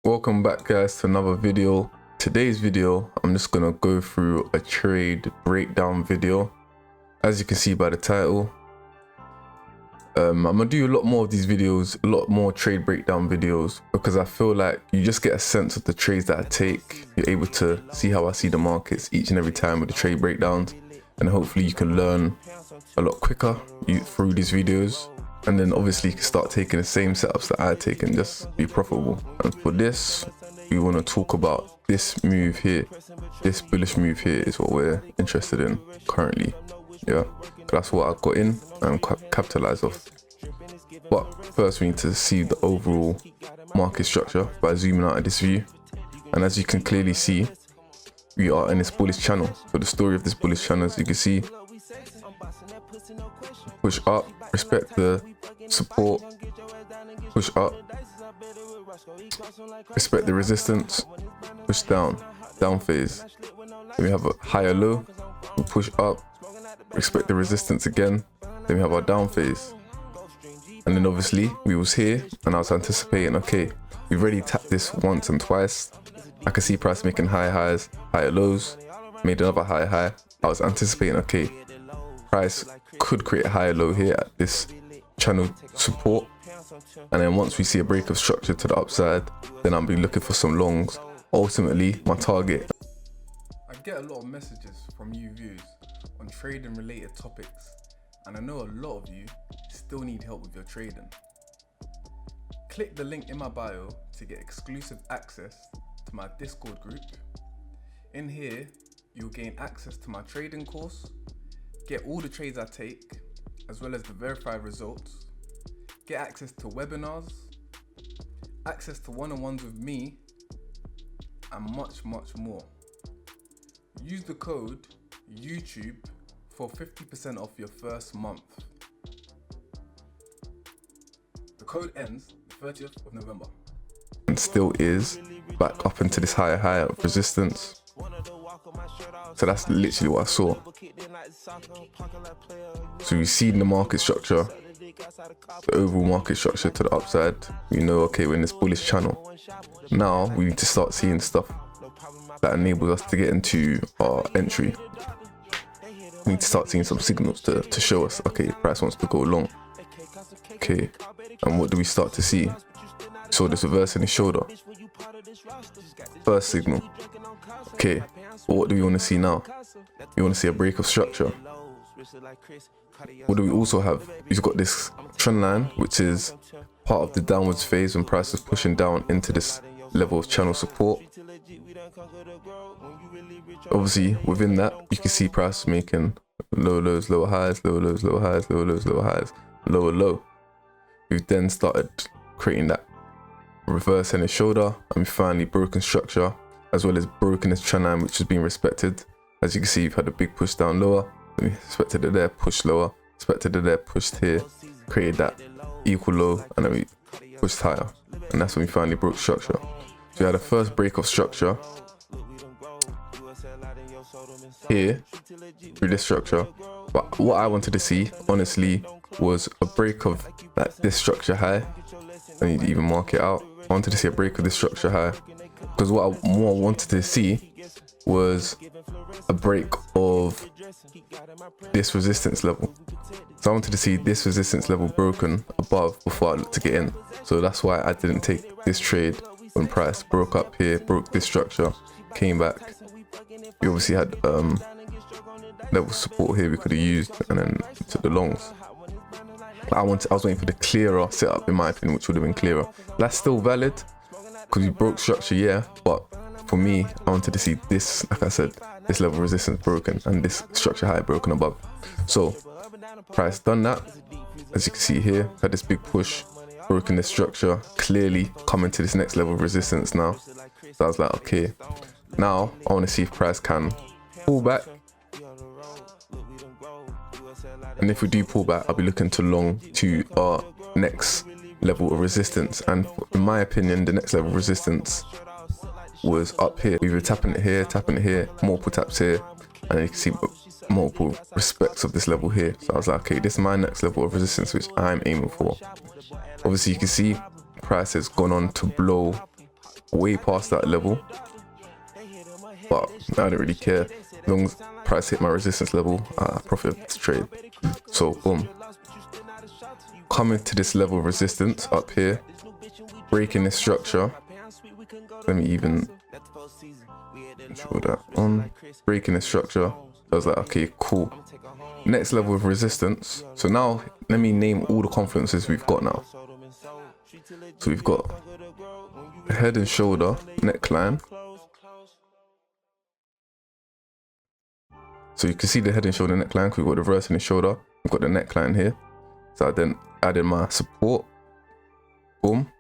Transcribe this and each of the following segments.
Welcome back guys to another video. Today's video I'm just gonna go through a trade breakdown video. As you can see by the title, I'm gonna do a lot more of these videos, a lot more trade breakdown videos, because I feel like you just get a sense of the trades that I take. You're able to see how I see the markets each and every time with the trade breakdowns, and hopefully you can learn a lot quicker through these videos. And then obviously you can start taking the same setups that I take and just be profitable. And for this, we want to talk about this move here. This bullish move here is what we're interested in currently. Yeah, that's what I got in and capitalize off. But first we need to see the overall market structure by zooming out of this view. And as you can clearly see, we are in this bullish channel. So the story of this bullish channel, as you can see, push up, respect the support, push up, respect the resistance, push down, down phase. Then we have a higher low, we push up, respect the resistance again. Then we have our down phase. And then obviously we was here and I was anticipating, okay, we've already tapped this once and twice. I can see price making higher highs, higher lows, made another higher high. I was anticipating, okay, price could create a higher low here at this channel support, and then once we see a break of structure to the upside, then I'll be looking for some longs. Ultimately my target. I get a lot of messages from you viewers on trading related topics, and I know a lot of you still need help with your trading. Click the link in my bio to get exclusive access to my Discord group. In here you'll gain access to my trading course, get all the trades I take, as well as the verified results, get access to webinars, access to one-on-ones with me, and much more. Use the code YouTube for 50% off your first month. The code ends the 30th of November. And still is back up into this higher high of resistance. So that's literally what I saw. So we see in the market structure, the overall market structure to the upside. We know, okay, we're in this bullish channel. Now we need to start seeing stuff that enables us to get into our entry. We need to start seeing some signals to show us, okay, price wants to go long. Okay, and what do we start to see? So this reverse in the shoulder. First signal. Okay, but what do we want to see now? We want to see a break of structure. What do we also have? We've got this trend line, which is part of the downwards phase when price is pushing down into this level of channel support. Obviously within that you can see price making lower lows, lower highs, lower lows, lower highs, lower lows, lower highs, lower low. We've then started creating that reverse in the shoulder, and we finally broken structure, as well as broken this trend line, which has been respected. As you can see, we've had a big push down lower, we respected it there, pushed lower, respected it there, pushed here, created that equal low, and then we pushed higher, and that's when we finally broke structure. So we had a first break of structure here through this structure, but what I wanted to see honestly was a break of this structure high. I need to even mark it out. I wanted to see a break of this structure high, because what I more wanted to see was a break of this resistance level. So I wanted to see this resistance level broken above before I looked to get in. So that's why I didn't take this trade when price broke up here, broke this structure, came back. We obviously had level support here we could have used, and then took the longs. I was waiting for the clearer setup, in my opinion, which would have been clearer. That's still valid because we broke structure, yeah, but for me, I wanted to see this, like I said, this level of resistance broken and this structure high broken above. So price done that. As you can see here, had this big push, broken this structure, clearly coming to this next level of resistance now. So I was like, okay, now I want to see if price can pull back. And if we do pull back, I'll be looking to long to our next level of resistance. And in my opinion, the next level of resistance was up here. We were tapping it here, multiple taps here, and you can see multiple respects of this level here. So I was like, okay, this is my next level of resistance, which I'm aiming for. Obviously, you can see price has gone on to blow way past that level, but I don't really care. As long as price hit my resistance level, I profit this trade. So boom, coming to this level of resistance up here, breaking this structure. Let me even show that on. Breaking this structure. I was like, okay, cool. Next level of resistance. So now let me name all the confluences we've got now. So we've got head and shoulder neckline. So you can see the head and shoulder neckline. We've got the reverse and the shoulder. We've got the neckline here. So I then added my support. Boom.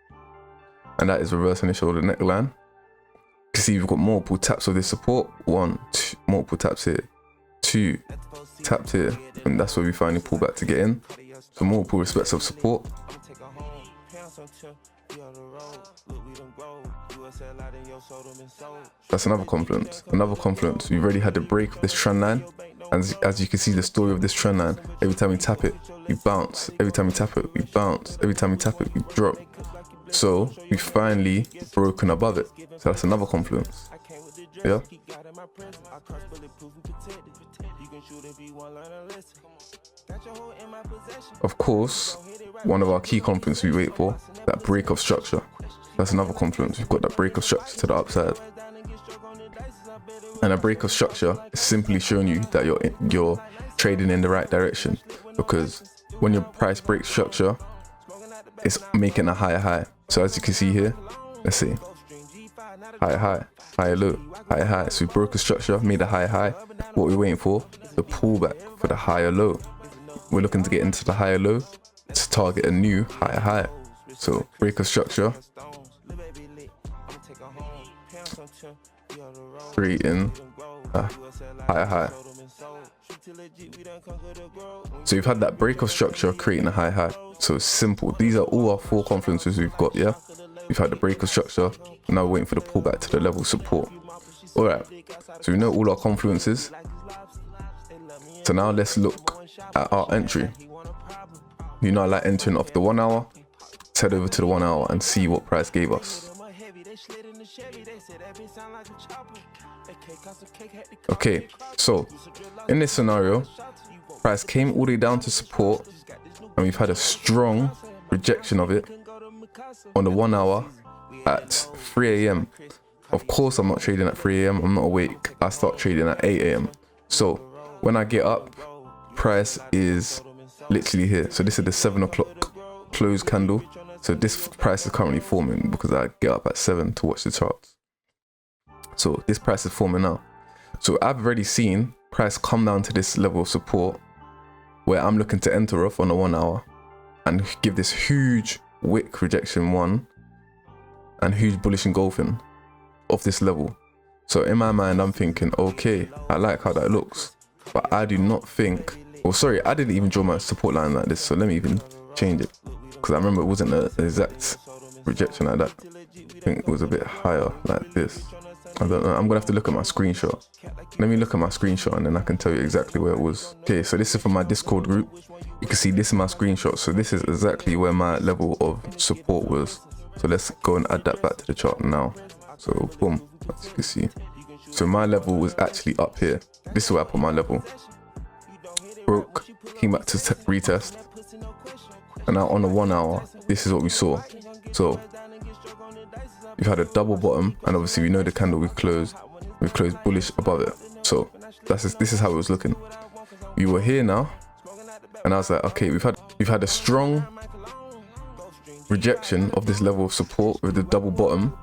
And that is reverse and the shoulder neckline. You can see we've got multiple taps of this support. 1, 2, multiple taps here. 2 tapped here, and that's where we finally pull back to get in. So multiple respects of support. That's another confluence. Another confluence. We've already had the break of this trend line, and as you can see, the story of this trend line. Every time we tap it, we bounce. Every time we tap it, we bounce. Every time we tap it, we drop. So we finally broken above it. So that's another confluence. Yeah. Of course, one of our key confluences we wait for, that break of structure. That's another confluence. We've got that break of structure to the upside. And a break of structure is simply showing you that you're trading in the right direction, because when your price breaks structure, it's making a higher high. So as you can see here, let's see, higher high, higher low, higher high. So we broke a structure, made a higher high. What we're waiting for, the pullback for the higher low. We're looking to get into the higher low to target a new higher high. So break of structure, creating a higher high. So we've had that break of structure, creating a high high. So it's simple. These are all our 4 confluences we've got, yeah? We've had the break of structure, now we're waiting for the pullback to the level support. Alright, so we know all our confluences. So now let's look at our entry. You know I like entering off the 1 hour. Let's head over to the 1 hour and see what price gave us. Okay, so in this scenario, price came all the way down to support, and we've had a strong rejection of it on the 1 hour at 3 a.m. Of course, I'm not trading at 3 a.m. I'm not awake. I start trading at 8 a.m. So when I get up, price is literally here. So this is the 7 o'clock close candle. So this price is currently forming because I get up at 7 to watch the charts. So this price is forming now. So I've already seen price come down to this level of support where I'm looking to enter off on the 1 hour and give this huge wick rejection 1 and huge bullish engulfing of this level. So in my mind, I'm thinking, okay, I like how that looks, but I do not think, well, sorry, I didn't even draw my support line like this. So let me even change it, because I remember it wasn't an exact rejection like that. I think it was a bit higher like this. I don't know. I'm gonna have to look at my screenshot. Let me look at my screenshot and then I can tell you exactly where it was. Okay, so this is from my Discord group. You can see this is my screenshot. So this is exactly where my level of support was. So let's go and add that back to the chart now. So boom, as you can see. So my level was actually up here. This is where I put my level. Broke, came back to retest. And now on the 1 hour, this is what we saw. So we've had a double bottom, and obviously we know the candle we've closed bullish above it. So this is how it was looking. We were here now, and I was like, okay, we've had a strong rejection of this level of support with the double bottom.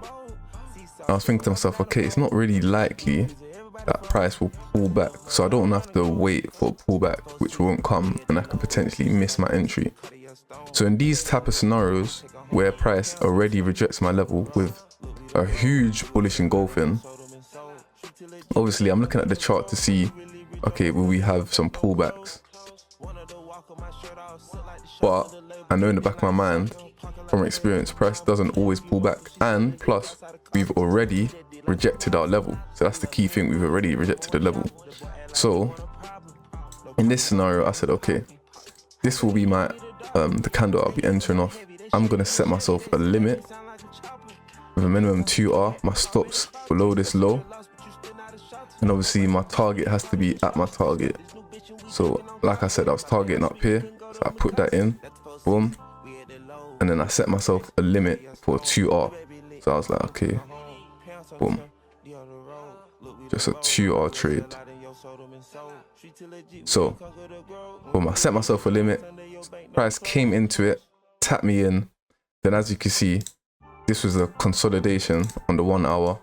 I was thinking to myself, okay, it's not really likely that price will pull back, so I don't have to wait for a pullback which won't come, and I could potentially miss my entry. So in these type of scenarios where price already rejects my level with a huge bullish engulfing, obviously I'm looking at the chart to see, okay, will we have some pullbacks? But I know in the back of my mind, from experience, price doesn't always pull back, and plus we've already rejected our level. So that's the key thing, we've already rejected the level. So in this scenario, I said, okay, this will be my the candle I'll be entering off. I'm gonna set myself a limit with a minimum 2R, my stops below this low, and obviously my target has to be at my target. So like I said, I was targeting up here, so I put that in, boom, and then I set myself a limit for 2R. So I was like, okay, boom, just a 2R trade. So boom, I set myself a limit, price came into it, tapped me in. Then as you can see, this was a consolidation on the 1 hour.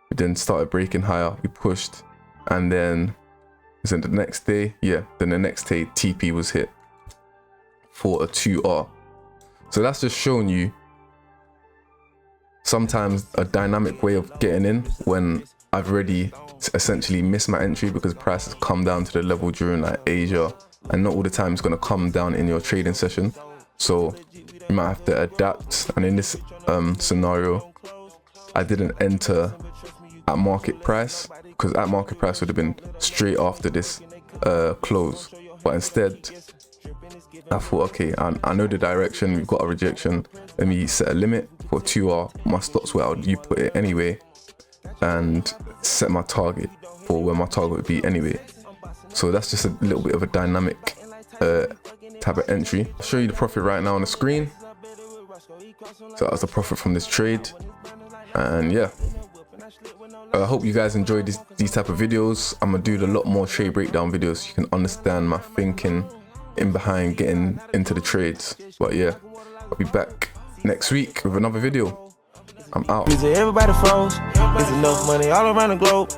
We then started breaking higher, we pushed, and then is it the next day? Yeah, then the next day TP was hit for a 2R. So that's just showing you sometimes a dynamic way of getting in when I've already essentially missed my entry because price has come down to the level during like Asia, and not all the time it's going to come down in your trading session. So you might have to adapt. And in this scenario, I didn't enter at market price, because at market price would have been straight after this close, but instead I thought, okay, I know the direction, we've got a rejection, let me set a limit for 2R, my stops where you put it anyway, and set my target for where my target would be anyway. So that's just a little bit of a dynamic type of entry. I'll show you the profit right now on the screen. So that was the profit from this trade, and yeah, I hope you guys enjoyed these type of videos. I'm gonna do a lot more trade breakdown videos so you can understand my thinking in behind getting into the trades. But yeah, I'll be back next week with another video. I'm out. Everybody froze. There's enough money all around the globe.